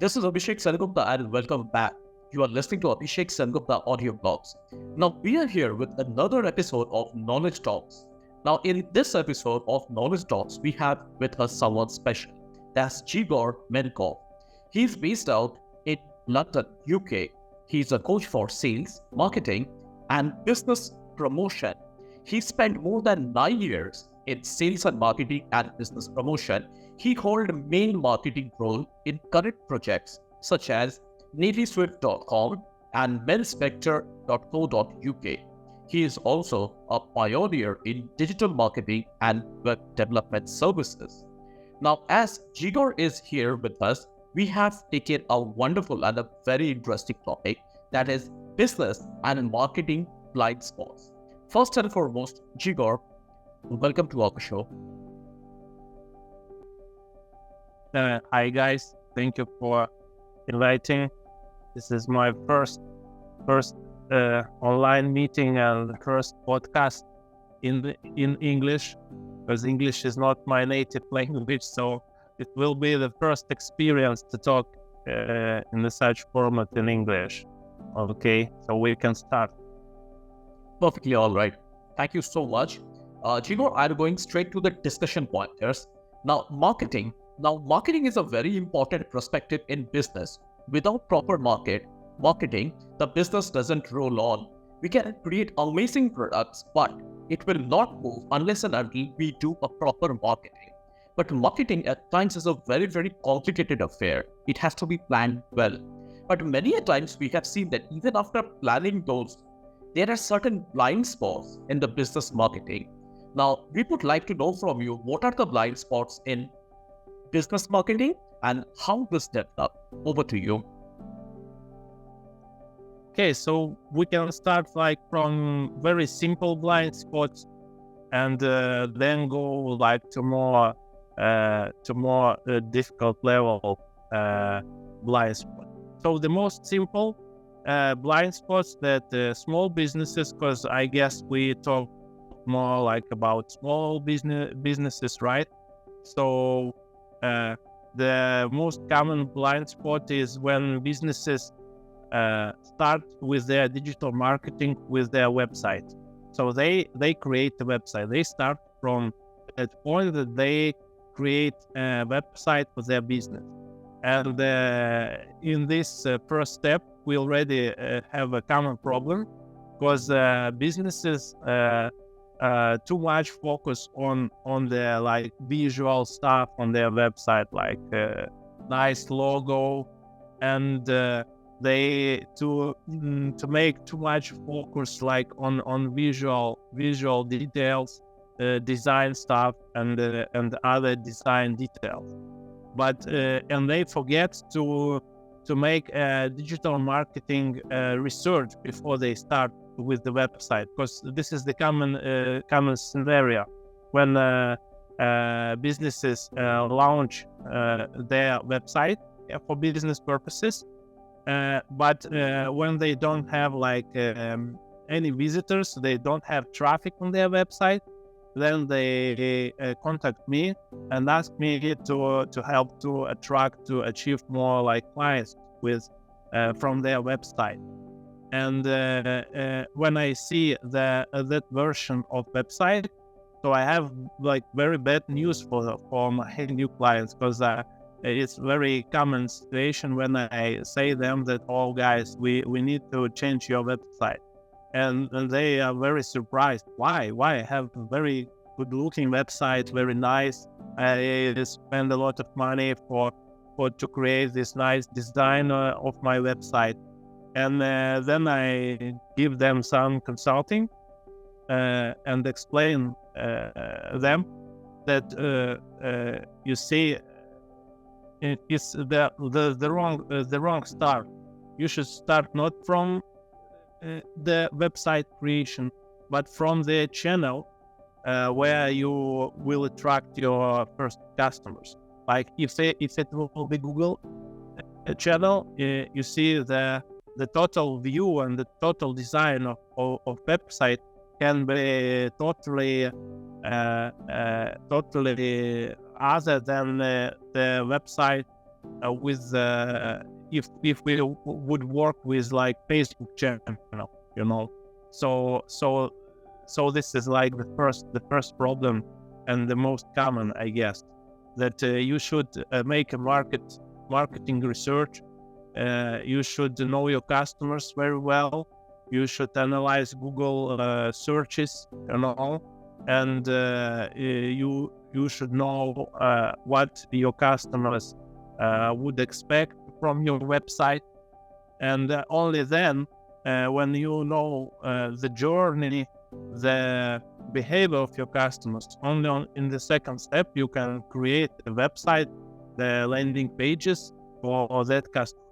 This is Abhishek Sengupta and welcome back. You are listening to Abhishek Sengupta audio blogs. Now we are here with another episode of Knowledge Talks. Now in this episode of Knowledge Talks, we have with us someone special. That's Jegor Menkov. He's based out in London, UK. He's a coach for sales, marketing, and business promotion. He spent more than 9 years in sales and marketing and business promotion. He held a main marketing role in current projects such as navyswift.com and menspector.co.uk. He is also a pioneer in digital marketing and web development services. Now, as Jegor is here with us, we have taken a wonderful and a very interesting topic, that is business and marketing blind spots. First and foremost, Jegor, welcome to our show. Hi guys, thank you for inviting. This is my first online meeting and first podcast in English, because English is not my native language, so it will be the first experience to talk in such format in English. Okay, so we can start. Perfectly all right. Thank you so much. Jegor, I'm going straight to the discussion pointers. Now, marketing is a very important perspective in business. Without proper marketing, the business doesn't roll on. We can create amazing products, but it will not move unless and until we do a proper marketing. But marketing at times is a very, very complicated affair. It has to be planned well. But many a times we have seen that even after planning those, there are certain blind spots in the business marketing. Now, we would like to know from you, what are the blind spots in business marketing and how this developed? Over to you. Okay, so we can start from very simple blind spots and then go to more difficult level blind spot. So the most simple blind spots that small businesses, because I guess we talk more about small businesses, right? So the most common blind spot is when businesses start with their digital marketing with their website. So they create the website. They start from that point that they create a website for their business. And in this first step, we already have a common problem, because businesses too much focus on the visual stuff on their website, nice logo, and they to make too much focus on visual details, design stuff, and other design details. But and they forget to make digital marketing research before they start with the website, because this is the common scenario when businesses launch their website for business purposes, but when they don't have any visitors, they don't have traffic on their website, then they contact me and ask me to help to achieve more clients with from their website. And when I see that version of website, so I have very bad news for my new clients, because it's very common situation when I say them that, oh guys, we need to change your website. And they are very surprised. Why I have a very good looking website, very nice. I spend a lot of money for to create this nice design of my website. And then I give them some consulting and explain them that you see it's the wrong start. You should start not from the website creation, but from the channel where you will attract your first customers. If it will be Google channel, you see the total view and the total design of website can be totally other than the website with if we would work with like Facebook channel, you know. So this is like the first problem and the most common, I guess, that you should make a marketing research. You should know your customers very well. You should analyze Google searches, you know, and you should know what your customers would expect from your website, and only then, when you know the journey, the behavior of your customers, in the second step, you can create a website, the landing pages for that customer.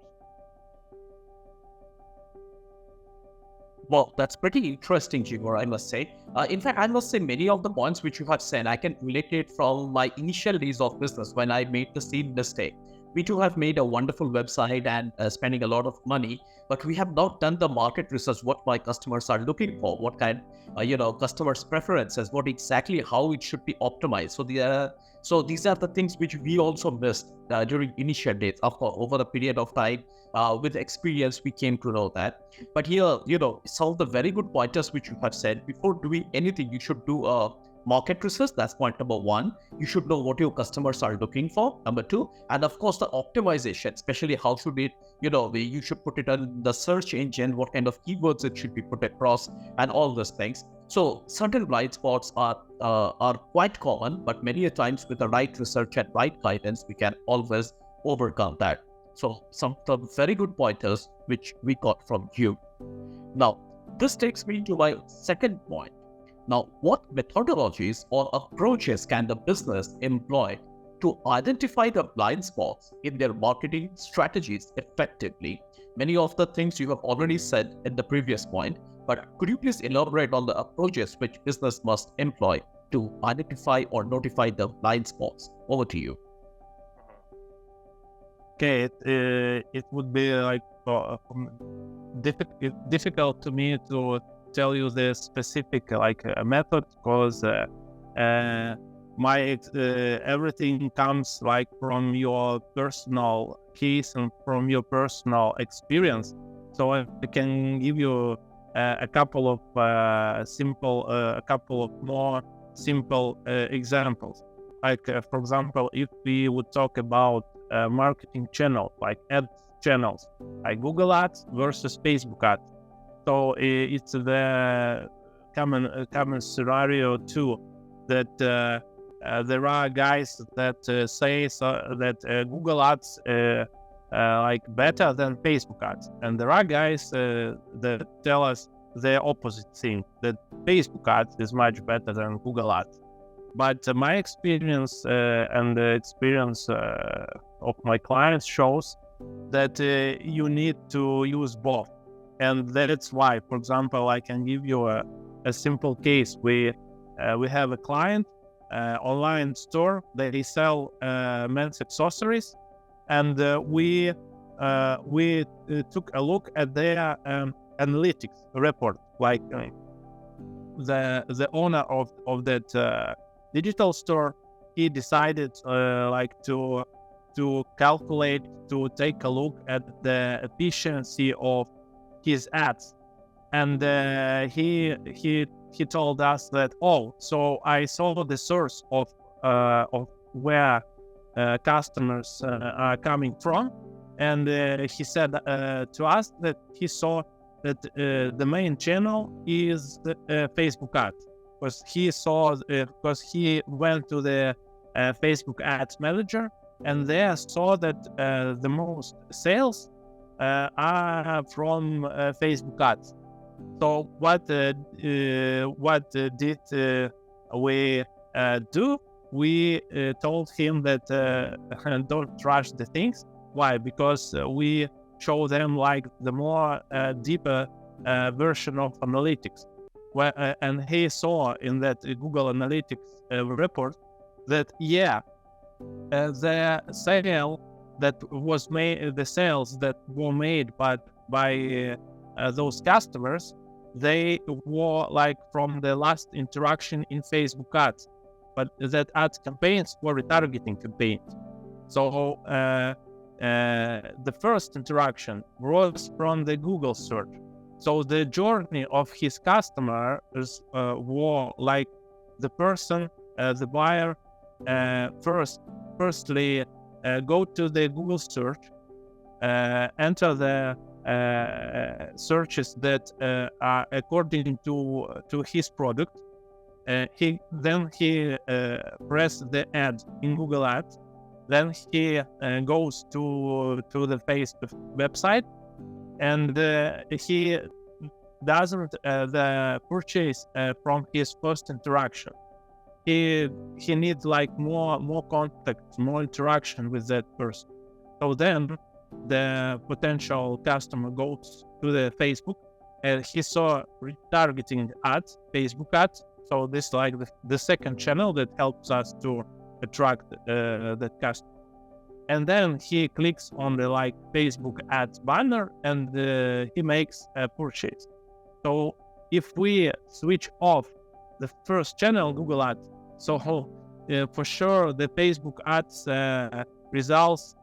Well, that's pretty interesting, Jegor, I must say. In fact, I must say many of the points which you have said, I can relate it from my initial days of business when I made the same mistake. We too have made a wonderful website and spending a lot of money, but we have not done the market research, what my customers are looking for, what kind, customers' preferences, what exactly, how it should be optimized. So these are the things which we also missed during initial days. Of course, over a period of time, with experience, we came to know that. But here, some of the very good pointers which you have said, before doing anything, you should do a market research. That's point number one. You should know what your customers are looking for. Number two, and of course, the optimization, especially how should it, you should put it on the search engine, what kind of keywords it should be put across, and all those things. So certain blind spots are quite common, but many a times with the right research and right guidance, we can always overcome that. So some of the very good pointers which we got from you. Now, this takes me to my second point. Now, what methodologies or approaches can the business employ to identify the blind spots in their marketing strategies effectively? Many of the things you have already said in the previous point, but could you please elaborate on the approaches which business must employ to identify or notify the blind spots? Over to you. Okay, it would be like difficult to me to tell you the specific method, because everything comes like from your personal case and from your personal experience. So I can give you a couple of more simple examples. Like for example, if we would talk about marketing channel, like ad channels, like Google Ads versus Facebook Ads. So it's the common scenario too, that there are guys that say that Google Ads like better than Facebook Ads, and there are guys that tell us the opposite thing, that Facebook Ads is much better than Google Ads. But my experience and the experience of my clients shows that you need to use both. And that's why, for example, I can give you a simple case. We have a client, online store. They sell men's accessories, and we took a look at their analytics report. Like the owner of that digital store, he decided to calculate, to take a look at the efficiency of his ads, and he told us that, so I saw the source of where customers are coming from, and he said to us that he saw that the main channel is the Facebook ads, because he went to the Facebook ads manager, and there saw that the most sales are from Facebook ads. So what did we do? We told him that don't rush the things. Why? Because we show them like the more deeper version of analytics. And he saw in that Google Analytics report that the sale that was made, the sales that were made by those customers, they were like from the last interaction in Facebook ads, but that ads campaigns were retargeting campaigns. So the first interaction was from the Google search. So the journey of his customers were like the person, the buyer, firstly go to the Google search, enter the searches that are according to his product. He press the ad in Google Ads. Then he goes to the Facebook website, and he doesn't the purchase from his first interaction. He needs like more contact, more interaction with that person. So then the potential customer goes to the Facebook, and he saw retargeting ads, Facebook ads. So this is like the second channel that helps us to attract that customer. And then he clicks on the like Facebook ads banner, and he makes a purchase. So if we switch off the first channel, Google Ads, so for sure the Facebook ads results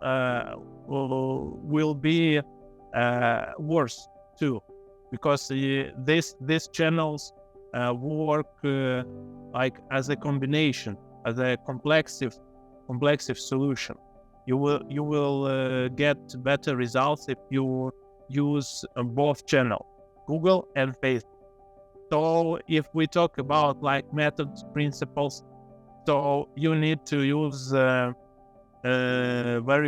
will be worse too, because these channels work like as a combination, as a complexive solution. You will get better results if you use both channels, Google and Facebook. So if we talk about like methods, principles, so you need to use very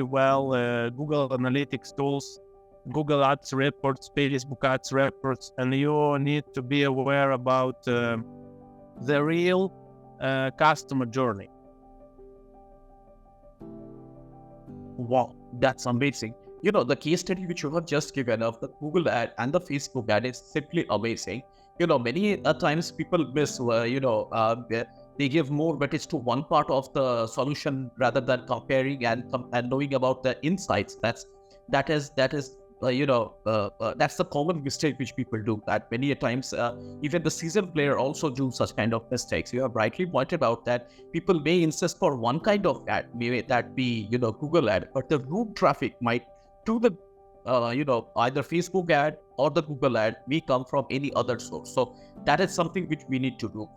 well Google Analytics tools, Google Ads reports, Facebook Ads reports, and you need to be aware about the real customer journey. Wow, that's amazing. The case study which you have just given of the Google ad and the Facebook ad is simply amazing. Many times people miss, they give more weightage to one part of the solution rather than comparing and knowing about the insights. That's the common mistake which people do. That many a times, even the seasoned player also do such kind of mistakes. You have rightly pointed out that people may insist for one kind of ad, may that be Google ad, but the root traffic might to the either Facebook ad or the Google ad may come from any other source. So that is something which we need to do.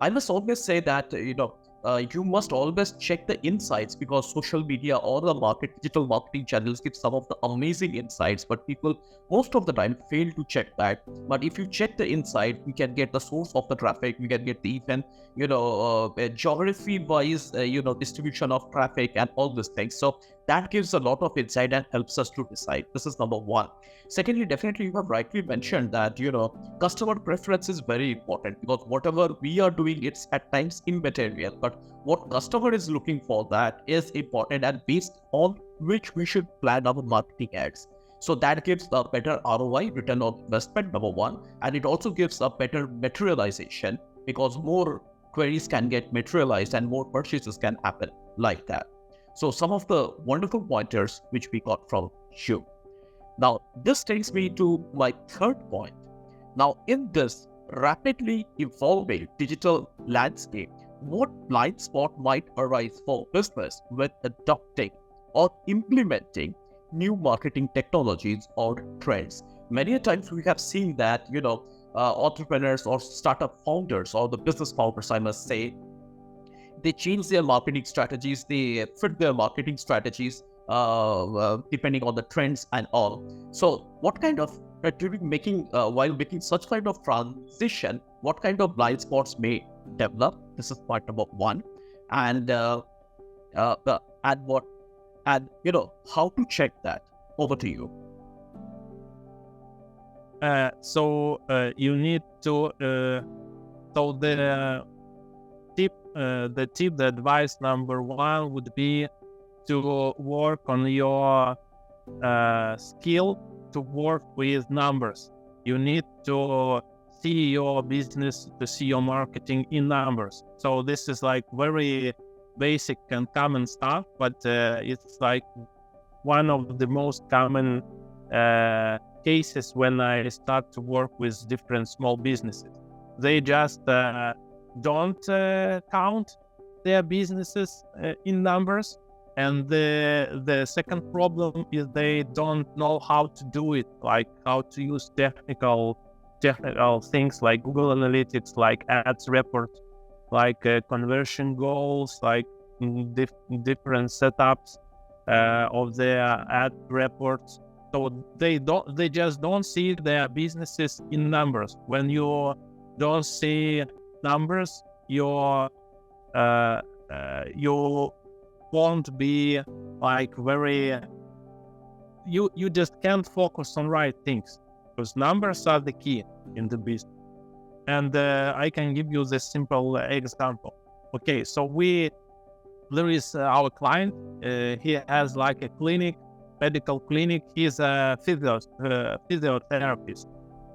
I must always say that you must always check the insights, because social media or the digital marketing channels give some of the amazing insights, but people most of the time fail to check that. But if you check the insight, we can get the source of the traffic, we can get the even geography wise distribution of traffic and all these things. So that gives a lot of insight and helps us to decide. This is number one. Secondly, definitely you have rightly mentioned that customer preference is very important, because whatever we are doing, it's at times immaterial, but what customer is looking for, that is important, and based on which we should plan our marketing ads. So that gives a better ROI, return on investment, number one, and it also gives a better materialization, because more queries can get materialized and more purchases can happen like that. So some of the wonderful pointers which we got from you. Now, this takes me to my third point. Now, in this rapidly evolving digital landscape, what blind spot might arise for business with adopting or implementing new marketing technologies or trends? Many times we have seen that, entrepreneurs or startup founders, or the business founders, I must say, they change their marketing strategies, they fit their marketing strategies depending on the trends and all. So what kind of, while making such kind of transition, what kind of blind spots may develop? This is point number one. And how to check that? Over to you. So you need to, so the advice number one would be to work on your skill to work with numbers. You need to see your business, to see your marketing in numbers. So this is like very basic and common stuff, but it's like one of the most common cases when I start to work with different small businesses. They just don't count their businesses in numbers. And the second problem is they don't know how to do it, like how to use technical things like Google Analytics, like ads reports, like conversion goals, like different setups of their ad reports. So they just don't see their businesses in numbers. When you don't see numbers, you won't be like very. You just can't focus on right things, because numbers are the key in the business. And I can give you this simple example. Okay, so there is our client. He has like a clinic, medical clinic. He's a physiotherapist.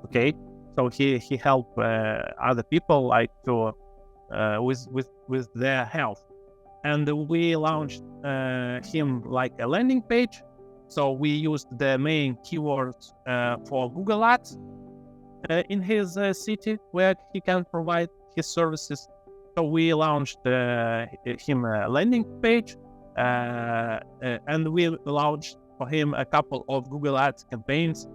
Okay, so he help other people like to with their health. And we launched him like a landing page. So we used the main keywords for Google Ads in his city where he can provide his services. So we launched him a landing page, and we launched for him a couple of Google Ads campaigns.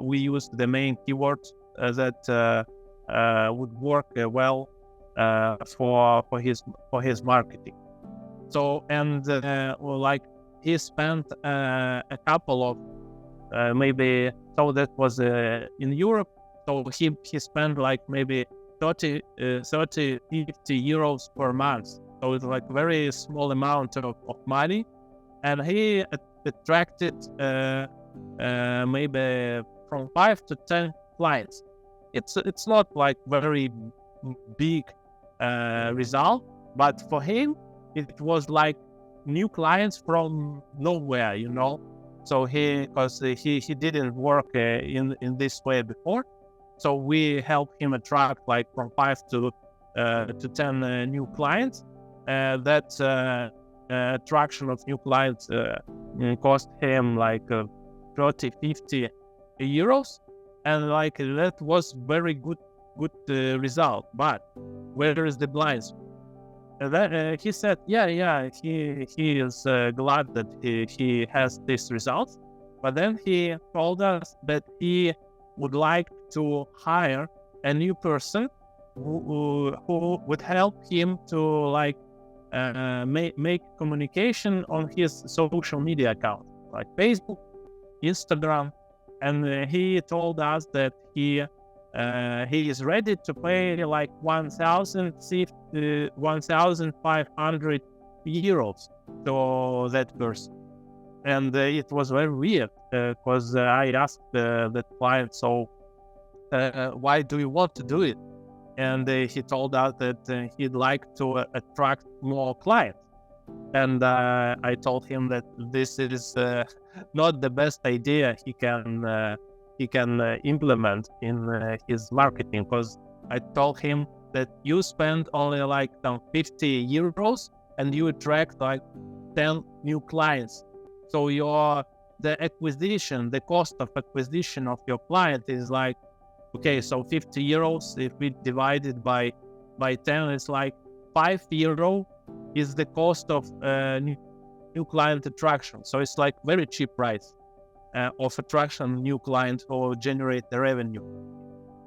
We used the main keywords that would work well for his marketing. So and like he spent a couple of maybe, so that was in Europe. So he spent like maybe 30, 50 euros per month. So it's like very small amount of money, and he attracted maybe from 5 to 10 clients. It's not like very big result, but for him it was like new clients from nowhere, you know. So because he didn't work in this way before, so we helped him attract like from 5 to 10 new clients. That attraction of new clients cost him like 30, 50 euros, and like that was very good result. But where is the blinds? He said, he is glad that he has this result, but then he told us that he would like to hire a new person who would help him to like make communication on his social media account, like Facebook, Instagram, and he told us that he is ready to pay like 1,500 euros to that person. And it was very weird because I asked that client, so why do you want to do it? And he told us that he'd like to attract more clients. And I told him that this is not the best idea he can implement in his marketing, because I told him that you spend only like 50 euros and you attract like 10 new clients. So the cost of acquisition of your client is like, okay, so 50 euros, if we divide it by 10, it's like 5 euro is the cost of new client attraction. So it's like very cheap price of attraction new clients who generate the revenue.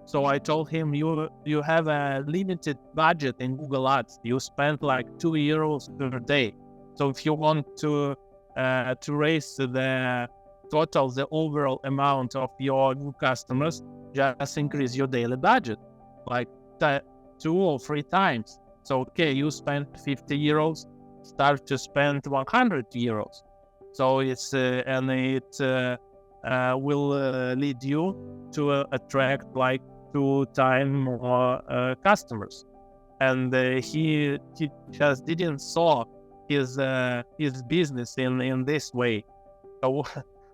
So I told him, you have a limited budget in Google Ads. You spend like 2 euros per day. So if you want to raise the overall amount of your new customers, just increase your daily budget like 2 or 3 times. So okay, you spend 50 euros, start to spend 100 euros. So it's and it will lead you to attract like 2 times more customers. And he just didn't saw his business in this way. So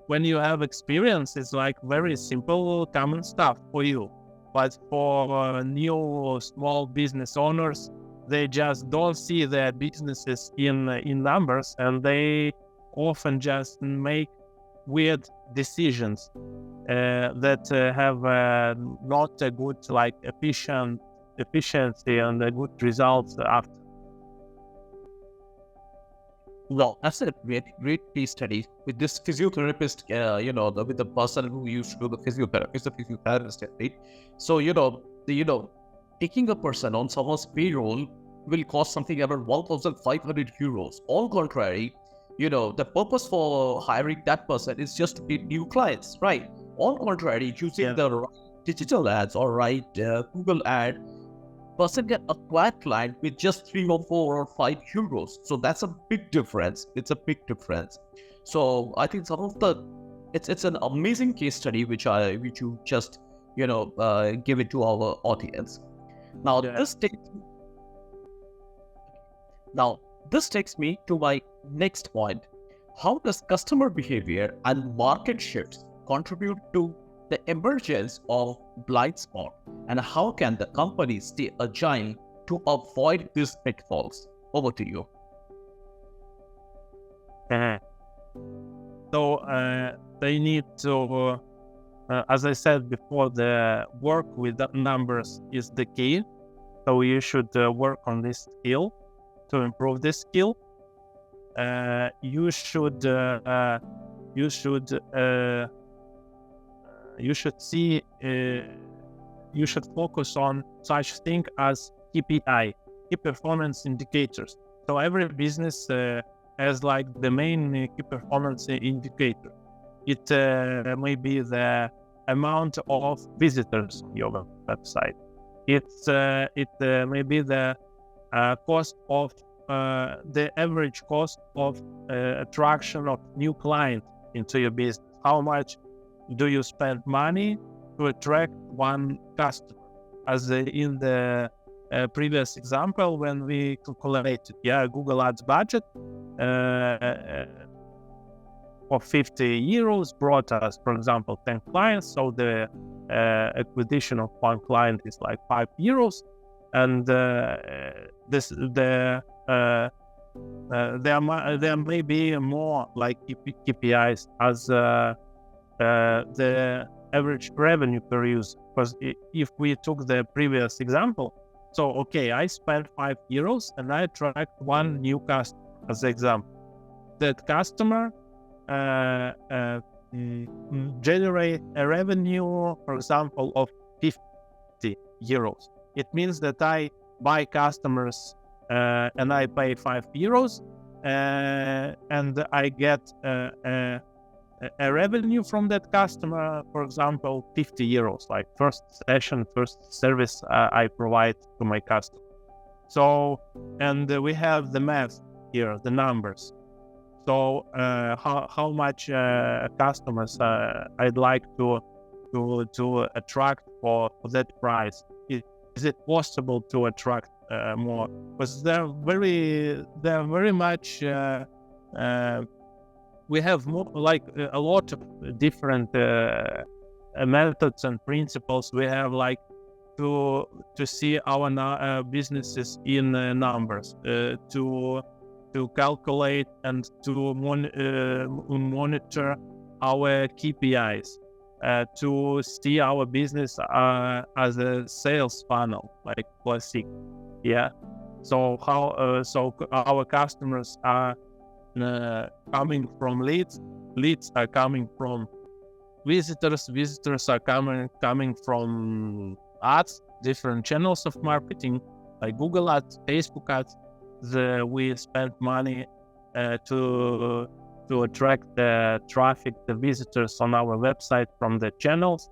when you have experience, it's like very simple, common stuff for you. But for new small business owners, they just don't see their businesses in numbers, and they often just make weird decisions that have not a good like efficiency and a good results after. Well, that's a great case study with this physiotherapist, with the person who used to do the physiotherapist, right? So, taking a person on someone's payroll will cost something around 1,500 euros. All contrary, the purpose for hiring that person is just to get new clients, right? On contrary, using the right digital ads or right Google ad, person can acquire client with just 3 or 4 or 5 euros. So that's a big difference. It's a big difference. So I think it's an amazing case study which you just give it to our audience. Now this takes me to my next point. How does customer behavior and market shifts contribute to the emergence of blind spot, and how can the company stay agile to avoid these pitfalls? Over to you. So they need to, as I said before, the work with the numbers is the key. So you should work on this skill to improve this skill. You should focus on such thing as KPI, key performance indicators. So every business has like the main key performance indicator. It may be the amount of visitors on your website. It may be the cost of the average cost of attraction of new client into your business. How much do you spend money to attract one customer? As in the previous example, when we calculated, Google Ads budget for 50 euros brought us, for example, 10 clients. So the acquisition of one client is like 5 euros, and there may be more like KPIs as the average revenue per user. Because if we took the previous example, so I spent 5 euros and I attract one new customer as an example. That customer generate a revenue, for example, of 50 euros. It means that I buy customers and I pay 5 euros and I get a revenue from that customer, for example, 50 euros, like first session, first service I provide to my customer. So, and we have the math here, the numbers. So how much customers I'd like to attract for that price? Is it possible to attract more? Because they're very much. We have more, like a lot of different methods and principles. We have like to see our businesses in numbers, to calculate and to monitor our KPIs, to see our business as a sales funnel, like classic. So so our customers are coming from leads are coming from visitors are coming from ads, different channels of marketing like Google Ads, Facebook Ads. We spend money to attract the traffic, the visitors on our website from the channels.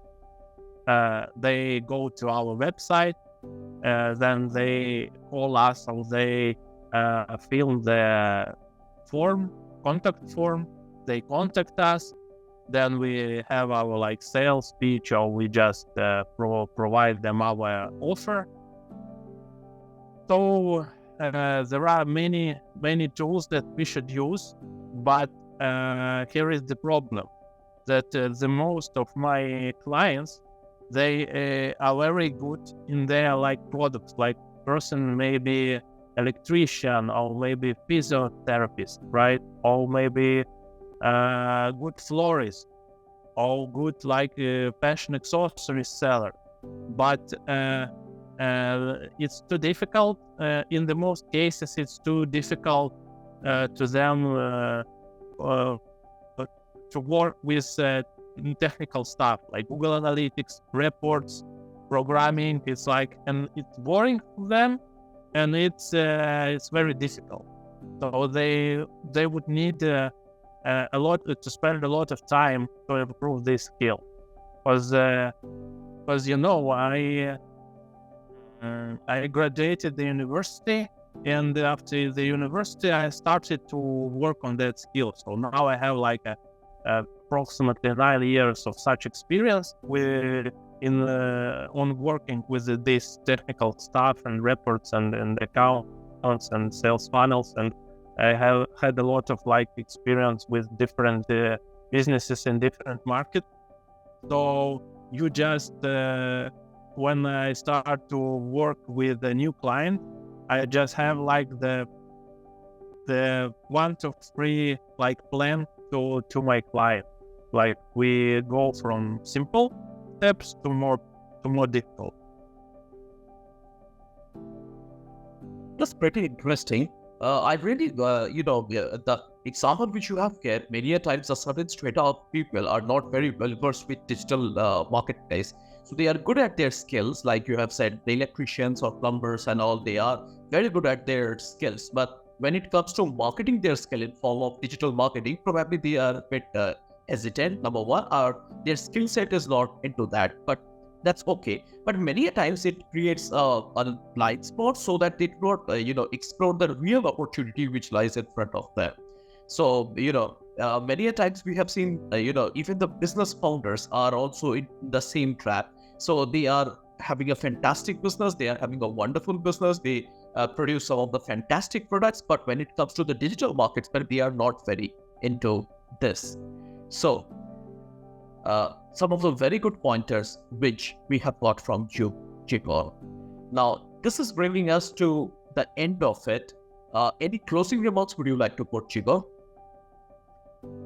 They go to our website, then they call us, or they fill the contact form, they contact us, then we have our like sales pitch, or we just provide them our offer. So there are many tools that we should use, but here is the problem, that the most of my clients, they are very good in their like products, like person maybe electrician, or maybe physiotherapist, right? Or maybe good florist, or good like fashion accessories seller. But it's too difficult. In the most cases, it's too difficult to them to work with technical stuff like Google Analytics, reports, programming. It's like, and it's boring for them, and it's very difficult. So they would need a lot to spend a lot of time to improve this skill, because I graduated the university, and after the university I started to work on that skill. So now I have like approximately 9 years of such experience on working with this technical stuff and reports and accounts and sales funnels, and I have had a lot of like experience with different businesses in different markets. So you just when I start to work with a new client, I just have like the 1 to 3 like plan to my client. Like we go from simple steps to more difficult. That's pretty interesting. I really, the example which you have given, many a times a certain strata of people are not very well versed with digital marketplace. So they are good at their skills, like you have said, the electricians or plumbers and all, they are very good at their skills. But when it comes to marketing their skill in form of digital marketing, probably they are a bit hesitant, number one, or their skill set is not into that. But that's okay. But many a times it creates a blind spot so that they do not, explore the real opportunity which lies in front of them. So, many a times we have seen, even the business founders are also in the same trap. So they are having a fantastic business. They are having a wonderful business. They produce some of the fantastic products. But when it comes to the digital markets, but they are not very into this. So, some of the very good pointers which we have got from you, Jegor. Now, this is bringing us to the end of it. Any closing remarks would you like to put, Jegor?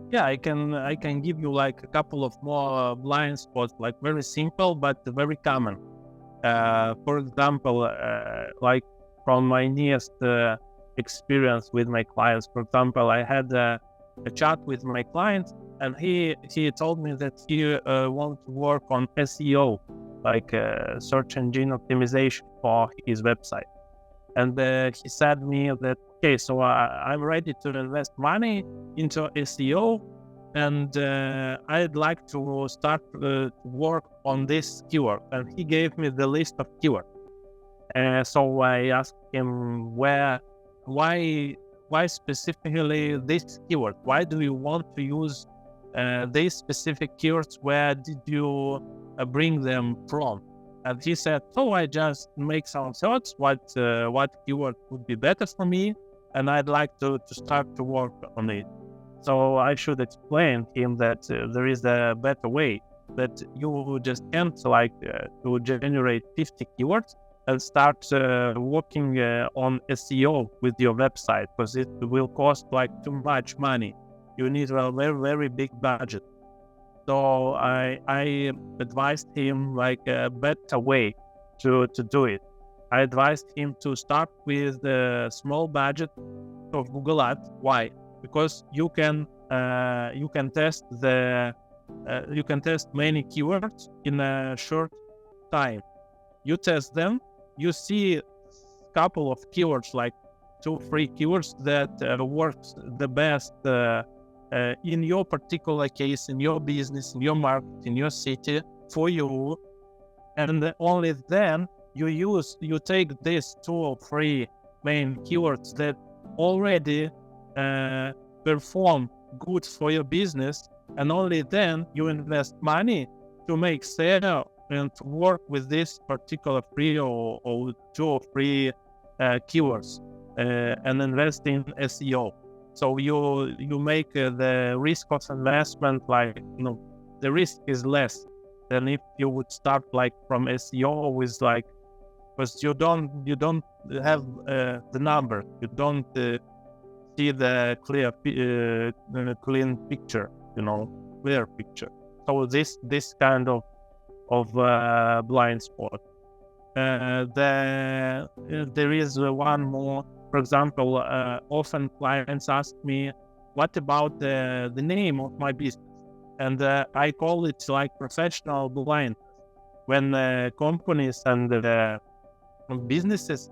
Yeah, I can give you like a couple of more blind spots, like very simple but very common. For example, like from my nearest experience with my clients. For example, I had a chat with my client, and he told me that he wants to work on SEO, like search engine optimization for his website. And he said me that, okay, so I'm ready to invest money into SEO, and I'd like to start to work on this keyword. And he gave me the list of keywords. So I asked him why specifically this keyword? Why do you want to use these specific keywords? Where did you bring them from? And he said, "Oh, I just make some thoughts. What keyword would be better for me, and I'd like to start to work on it." So I should explain him that there is a better way, that you just can't to generate 50 keywords and start working on SEO with your website, because it will cost like too much money. You need a very, very big budget. So I advised him like a better way to do it. I advised him to start with a small budget of Google Ads. Why? Because you can test many keywords in a short time. You test them. You see a couple of keywords, like 2-3 keywords that works the best in your particular case, in your business, in your market, in your city, for you, and only then you take these 2 or 3 main keywords that already perform good for your business, and only then you invest money to make sale and to work with this particular 3 or 2 or 3 keywords and invest in SEO. So you make the risk of investment, the risk is less than if you would start like from SEO with because you don't have the number, you don't see the clean picture, clear picture. So this kind of blind spot. There is one more For example, often clients ask me, what about the name of my business? And I call it like professional blindness. When companies and businesses,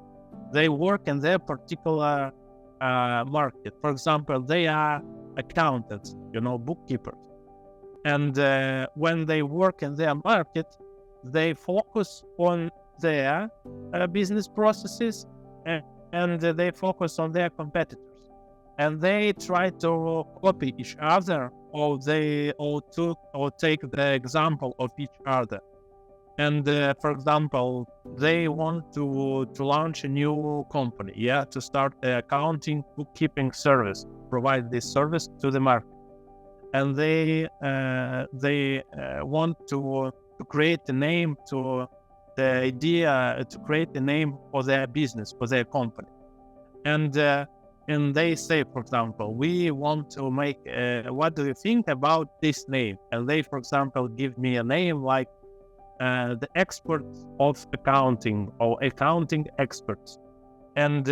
they work in their particular market. For example, they are accountants, bookkeepers. And when they work in their market, they focus on their business processes and they focus on their competitors. And they try to copy each other, or take the example of each other. And for example, they want to launch a new company, to start an accounting bookkeeping service, provide this service to the market. And they want to create a name, to create a name for their business, for their company. And they say, for example, we want to make, what do you think about this name? And they, for example, give me a name like the experts of accounting, or accounting experts. And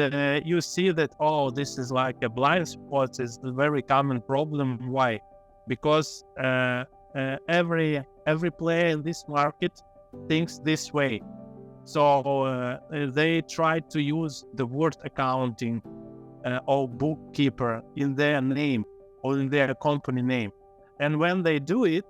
you see that, this is like a blind spot. It's a very common problem. Why? Because every player in this market thinks this way. So they try to use the word accounting or bookkeeper in their name or in their company name. And when they do it,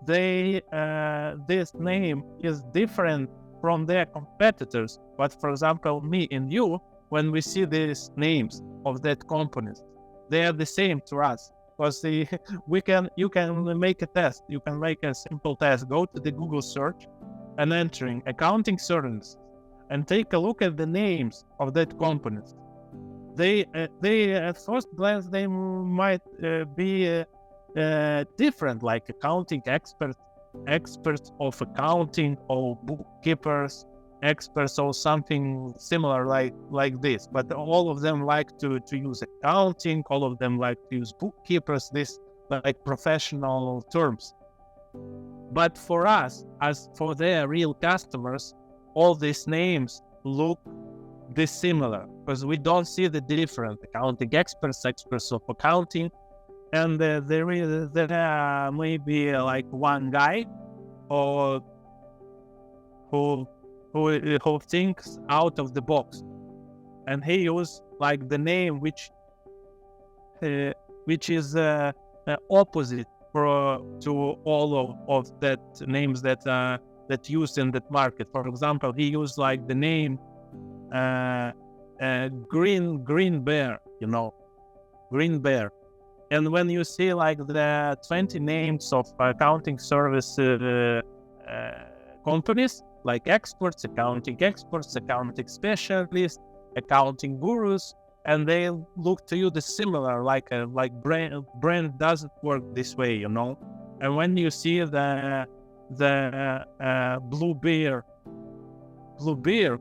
this name is different from their competitors. But for example, me and you, when we see these names of that companies, they are the same to us. Because you can make a test. You can make a simple test. Go to the Google search and entering accounting services, and take a look at the names of that companies. They at first glance they might be different, like accounting experts of accounting, or bookkeepers, experts, or something similar like this. But all of them like to use accounting, all of them like to use bookkeepers, this like professional terms. But for us, as for their real customers, all these names look dissimilar, because we don't see the difference. Accounting experts of accounting, and there may be like one guy or who thinks out of the box, and he uses like the name which is opposite to all of that names that used in that market. For example, he used like the name green bear, green bear. And when you see like the 20 names of accounting service companies, like experts, accounting specialists, accounting gurus, and they look to you the similar, like brand doesn't work this way, And when you see the blue bear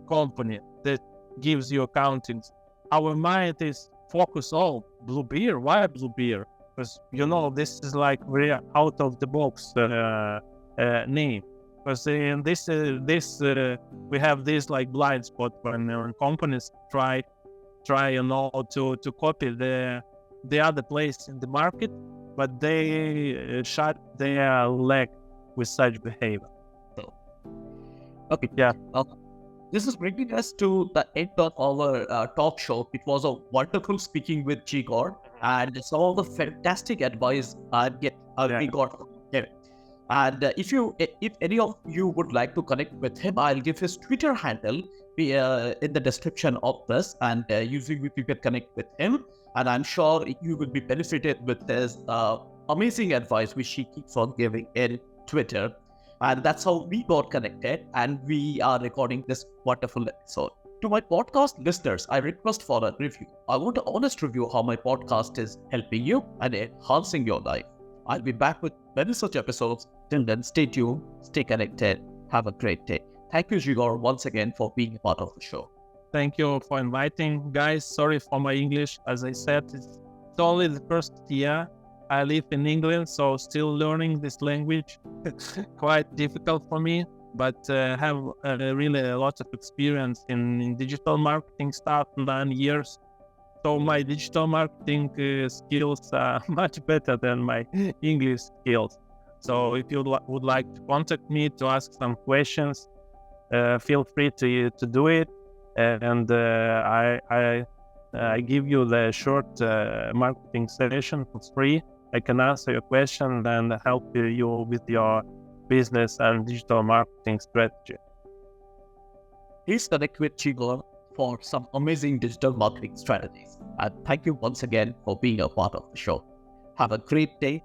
company that gives you accounting, our mind is focused on blue bear. Why blue bear? Because this is like very out of the box name. Because in this we have this like blind spot when companies try to copy the other place in the market, but they shut their leg with such behavior. Okay. Yeah. This is bringing us to the end of our talk show. It was a wonderful speaking with Jegor, and some of the fantastic advice we got from him. And if any of you would like to connect with him, I'll give his Twitter handle in the description of this, and using it you can connect with him. And I'm sure you will be benefited with his amazing advice which he keeps on giving in Twitter. And that's how we got connected, and we are recording this wonderful episode. To my podcast listeners, I request for a review. I want an honest review how my podcast is helping you and enhancing your life. I'll be back with many such episodes. Till then, stay tuned, stay connected, have a great day. Thank you, Jegor, once again for being a part of the show. Thank you for inviting, guys. Sorry for my English. As I said, it's only the first year I live in England, so still learning this language. Quite difficult for me, but have really a lot of experience in digital marketing stuff, 9 years. So my digital marketing skills are much better than my English skills. So if you would like to contact me to ask some questions, feel free to do it. And I give you the short marketing session for free. I can answer your question and help you with your business and digital marketing strategy. Please connect with Jegor for some amazing digital marketing strategies. And thank you once again for being a part of the show. Have a great day